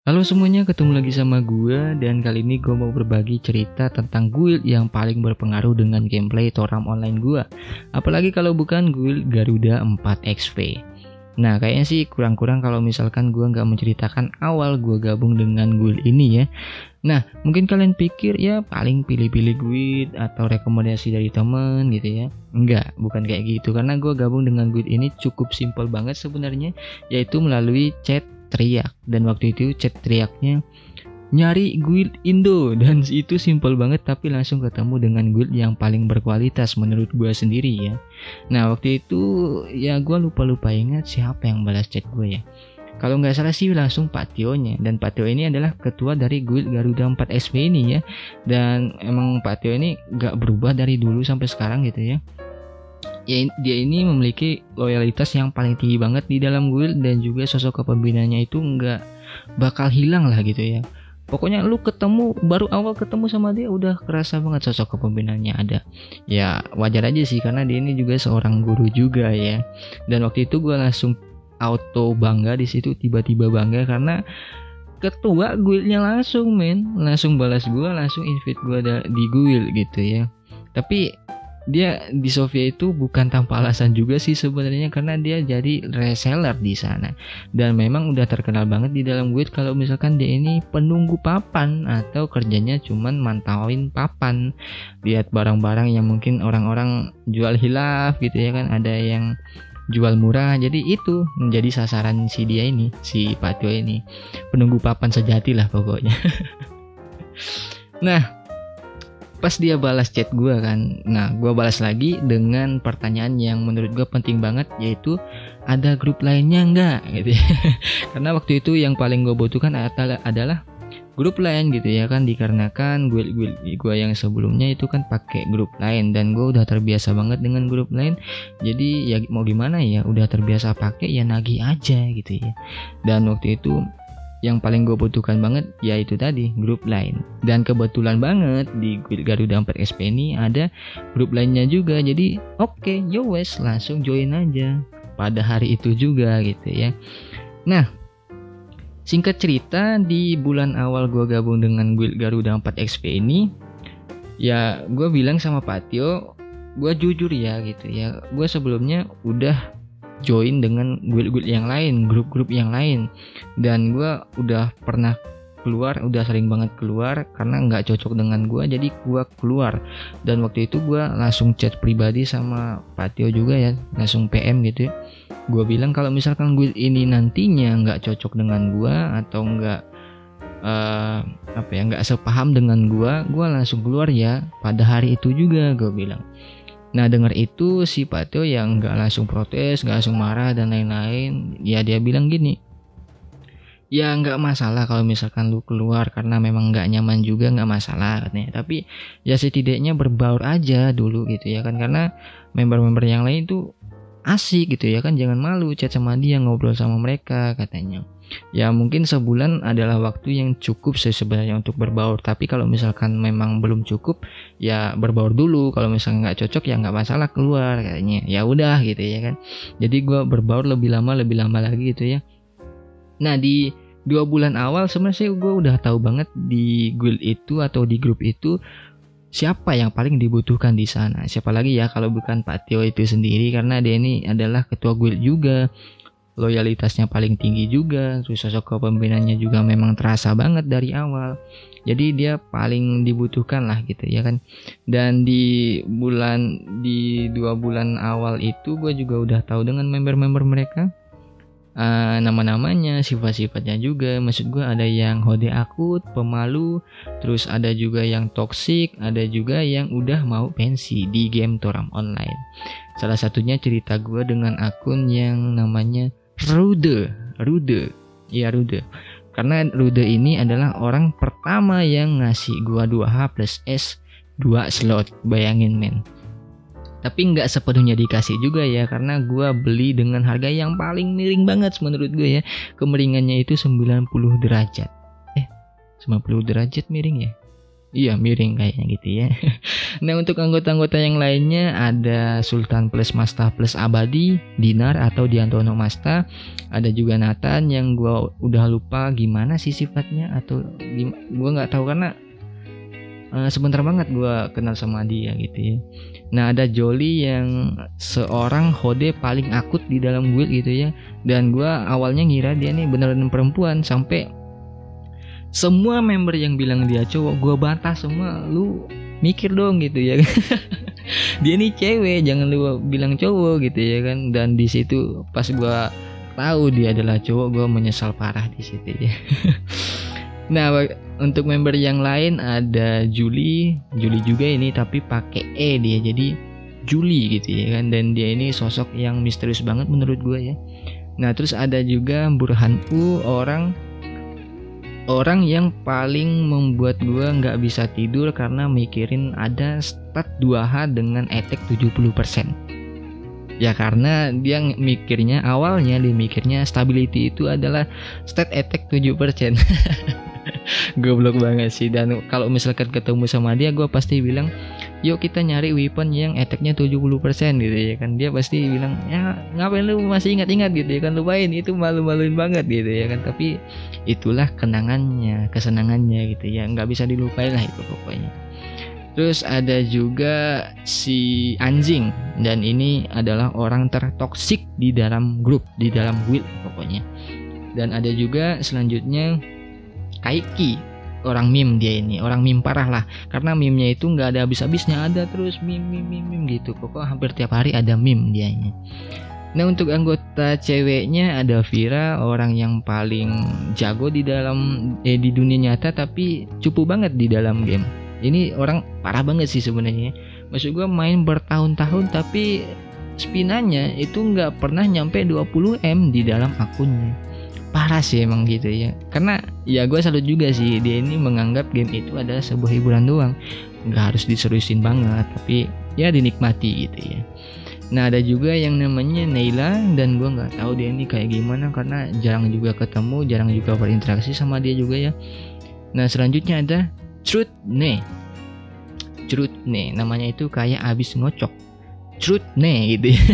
Halo semuanya, ketemu lagi sama gue dan kali ini gue mau berbagi cerita tentang guild yang paling berpengaruh dengan gameplay Toram online gue. Apalagi kalau bukan guild Garuda 4 XP. Nah kayaknya sih kurang-kurang kalau misalkan gue nggak menceritakan awal gue gabung dengan guild ini ya. Nah mungkin kalian pikir ya paling pilih-pilih guild atau rekomendasi dari temen gitu ya. Enggak, bukan kayak gitu, karena gue gabung dengan guild ini cukup simpel banget sebenarnya, yaitu melalui chat teriak. Dan waktu itu chat teriaknya nyari guild Indo dan itu simple banget, tapi langsung ketemu dengan guild yang paling berkualitas menurut gue sendiri ya. Nah waktu itu ya gue lupa ingat siapa yang balas chat gue ya. Kalau nggak salah sih langsung Pak Tio-nya, dan Pak Tio ini adalah ketua dari guild Garuda 4 SP ini ya. Dan emang Pak Tio ini nggak berubah dari dulu sampai sekarang gitu ya. Ya, dia ini memiliki loyalitas yang paling tinggi banget di dalam guild, dan juga sosok kepemimpinannya itu nggak bakal hilang lah gitu ya. Pokoknya lu baru awal ketemu sama dia udah kerasa banget sosok kepemimpinannya ada. Ya wajar aja sih karena dia ini juga seorang guru juga ya. Dan waktu itu gue langsung auto bangga di situ, tiba-tiba bangga karena ketua guildnya langsung balas gue, langsung invite gue di guild gitu ya. Tapi dia di Sofia itu bukan tanpa alasan juga sih sebenarnya, karena dia jadi reseller di sana dan memang udah terkenal banget di dalam guild kalau misalkan dia ini penunggu papan atau kerjanya cuman mantauin papan, lihat barang-barang yang mungkin orang-orang jual hilaf gitu ya kan, ada yang jual murah, jadi itu menjadi sasaran si dia ini, si Patio ini, penunggu papan sejati lah pokoknya. Nah pas dia balas chat gue kan, nah gue balas lagi dengan pertanyaan yang menurut gue penting banget, yaitu ada grup lainnya nggak gitu ya. Karena waktu itu yang paling gue butuhkan adalah grup lain gitu ya kan, dikarenakan guild gue yang sebelumnya itu kan pakai grup lain dan gue udah terbiasa banget dengan grup lain, jadi ya mau gimana ya, udah terbiasa pakai ya nagih aja gitu ya. Dan waktu itu yang paling gue butuhkan banget yaitu tadi grup lain, dan kebetulan banget di Garuda 4 SP ini ada grup lainnya juga, jadi oke, yo wes langsung join aja pada hari itu juga gitu ya. Nah singkat cerita, di bulan awal gue gabung dengan guild Garuda 4 XP ini ya gue bilang sama Pak Tio, gue jujur ya gitu ya, gue sebelumnya udah join dengan guild-guild yang lain, grup-grup yang lain, dan gue udah pernah keluar, udah sering banget keluar karena nggak cocok dengan gue, jadi gue keluar. Dan waktu itu gue langsung chat pribadi sama Pak Tio juga ya, langsung PM gitu ya. Gue bilang kalau misalkan guild ini nantinya nggak cocok dengan gue atau nggak nggak sepaham dengan gue langsung keluar ya pada hari itu juga, gue bilang. Nah dengar itu si Pak Tio yang nggak langsung protes, nggak langsung marah dan lain-lain, ya dia bilang gini, ya nggak masalah kalau misalkan lu keluar karena memang nggak nyaman juga, nggak masalah katanya, tapi ya setidaknya berbaur aja dulu gitu ya kan, karena member-member yang lain tuh asik gitu ya kan, jangan malu chat sama dia, ngobrol sama mereka katanya. Ya mungkin sebulan adalah waktu yang cukup sih sebenarnya untuk berbaur, tapi kalau misalkan memang belum cukup ya berbaur dulu, kalau misalkan nggak cocok ya nggak masalah keluar katanya. Ya udah gitu ya kan, jadi gue berbaur lebih lama lagi gitu ya. Nah di 2 bulan awal sebenarnya gue udah tahu banget di guild itu atau di grup itu siapa yang paling dibutuhkan di sana. Siapa lagi ya kalau bukan Pak Tio itu sendiri, karena dia ini adalah ketua guild juga, loyalitasnya paling tinggi juga, terus sosok kepemimpinannya juga memang terasa banget dari awal, jadi dia paling dibutuhkan lah gitu ya kan. Dan di 2 bulan awal itu gue juga udah tahu dengan member-member mereka, nama-namanya, sifat-sifatnya juga. Maksud gue ada yang hode akut, pemalu, terus ada juga yang toksik, ada juga yang udah mau pensi di game Toram online. Salah satunya cerita gue dengan akun yang namanya Rude. Iya Rude. Karena Rude ini adalah orang pertama yang ngasih gua 2H plus S 2 slot. Bayangin men. Tapi nggak sepenuhnya dikasih juga ya, karena gua beli dengan harga yang paling miring banget menurut gue ya. Kemiringannya itu 90 derajat. 90 derajat miring ya? Iya, miring kayaknya gitu ya. Nah, untuk anggota-anggota yang lainnya ada Sultan plus Masta plus Abadi, Dinar atau Diantono Masta. Ada juga Nathan yang gua udah lupa gimana sih sifatnya, atau gua nggak tahu karena sebentar banget gua kenal sama dia gitu ya. Nah, ada Jolly yang seorang hode paling akut di dalam guild gitu ya. Dan gua awalnya ngira dia nih beneran perempuan, sampai semua member yang bilang dia cowok gua bantah semua. Lu mikir dong gitu ya. Dia nih cewek, jangan lu bilang cowok gitu ya kan. Dan di situ pas gua tahu dia adalah cowok, gua menyesal parah di situ ya. Nah, untuk member yang lain ada Julie juga ini, tapi pakai E dia, jadi Julie gitu ya kan. Dan dia ini sosok yang misterius banget menurut gua ya. Nah, terus ada juga Burhanku, orang yang paling membuat gua nggak bisa tidur karena mikirin ada stat 2H dengan attack 70%. Ya karena dia awalnya dia mikirnya stability itu adalah stat attack 7%. Goblok banget sih. Dan kalau misalkan ketemu sama dia, gua pasti bilang yuk kita nyari weapon yang attacknya 70% gitu ya kan. Dia pasti bilang ya ngapain lu masih ingat-ingat gitu ya kan, lupain itu, malu-maluin banget gitu ya kan. Tapi itulah kenangannya, kesenangannya gitu ya, nggak bisa dilupain lah itu pokoknya. Terus ada juga si Anjing, dan ini adalah orang tertoksik di dalam grup, di dalam guild pokoknya. Dan ada juga selanjutnya Kaiki, orang meme. Dia ini orang meme parah lah, karena meme-nya itu nggak ada habis-habisnya, ada terus meme gitu. Pokoknya hampir tiap hari ada meme dianya. Nah, untuk anggota ceweknya ada Vira, orang yang paling jago di dalam di dunia nyata, tapi cupu banget di dalam game. Ini orang parah banget sih sebenarnya. Maksud gue main bertahun-tahun tapi spinannya itu nggak pernah nyampe 20M di dalam akunnya. Parah sih emang gitu ya. Karena ya gue salut juga sih, dia ini menganggap game itu adalah sebuah hiburan doang, nggak harus diseriusin banget, tapi ya dinikmati gitu ya. Nah, ada juga yang namanya Neila, dan gue nggak tahu dia ini kayak gimana karena jarang juga ketemu, jarang juga berinteraksi sama dia juga ya. Nah, selanjutnya ada Truthne, namanya itu kayak abis ngocok, Truthne gitu ya.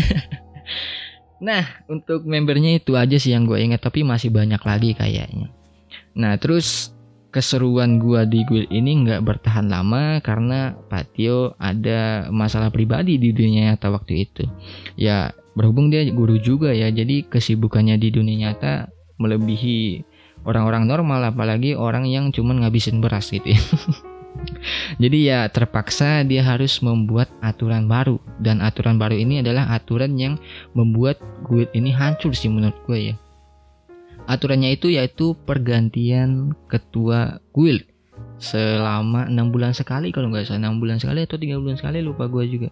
Nah, untuk membernya itu aja sih yang gue ingat, tapi masih banyak lagi kayaknya. Nah, terus keseruan gue di guild ini nggak bertahan lama karena Patio ada masalah pribadi di dunia nyata waktu itu. Ya, berhubung dia guru juga ya, jadi kesibukannya di dunia nyata melebihi orang-orang normal, apalagi orang yang cuman ngabisin beras gitu ya. Jadi ya terpaksa dia harus membuat aturan baru, dan aturan baru ini adalah aturan yang membuat guild ini hancur sih menurut gue ya. Aturannya itu yaitu pergantian ketua guild selama 6 bulan sekali, kalau nggak salah 6 bulan sekali atau 3 bulan sekali, lupa gue juga.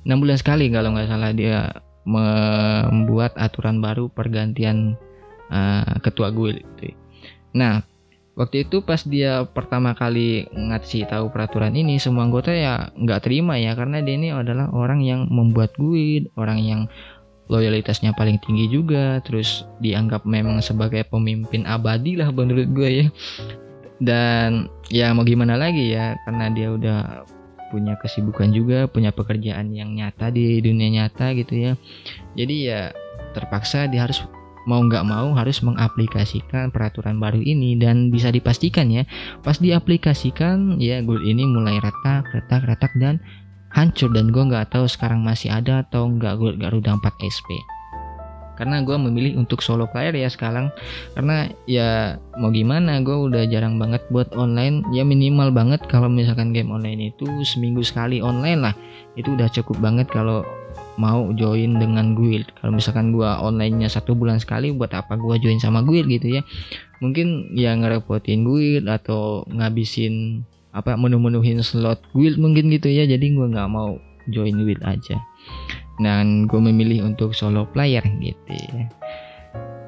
6 bulan sekali kalau nggak salah dia membuat aturan baru pergantian ketua guild itu. Nah, waktu itu pas dia pertama kali ngasih tahu peraturan ini, semua anggota ya nggak terima ya, karena dia ini adalah orang yang membuat guild, orang yang loyalitasnya paling tinggi juga, terus dianggap memang sebagai pemimpin abadi lah menurut gue ya. Dan ya mau gimana lagi ya, karena dia udah punya kesibukan juga, punya pekerjaan yang nyata di dunia nyata gitu ya. Jadi ya terpaksa dia harus mau nggak mau harus mengaplikasikan peraturan baru ini. Dan bisa dipastikan ya, pas diaplikasikan ya guild ini mulai retak dan hancur. Dan gue nggak tahu sekarang masih ada atau nggak guild Garuda 4 SP, karena gue memilih untuk solo player ya sekarang. Karena ya mau gimana, gue udah jarang banget buat online ya, minimal banget kalau misalkan game online itu seminggu sekali online lah, itu udah cukup banget kalau mau join dengan guild. Kalau misalkan gua online-nya 1 bulan sekali, buat apa gua join sama guild gitu ya. Mungkin ya ngerepotin guild atau ngabisin menu-menuhin slot guild mungkin gitu ya. Jadi gua nggak mau join guild aja, dan gua memilih untuk solo player gitu ya.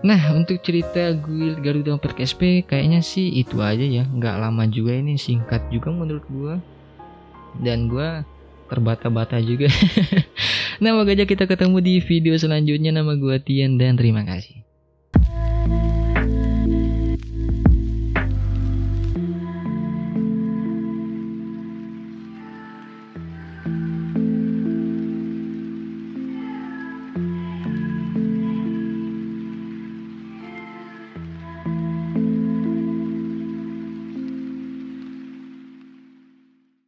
Nah, untuk cerita guild Garuda 4 SP kayaknya sih itu aja ya. Nggak lama juga ini, singkat juga menurut gua, dan gua terbata-bata juga. Nah, moga aja kita ketemu di video selanjutnya. Nama gue Tian dan terima kasih.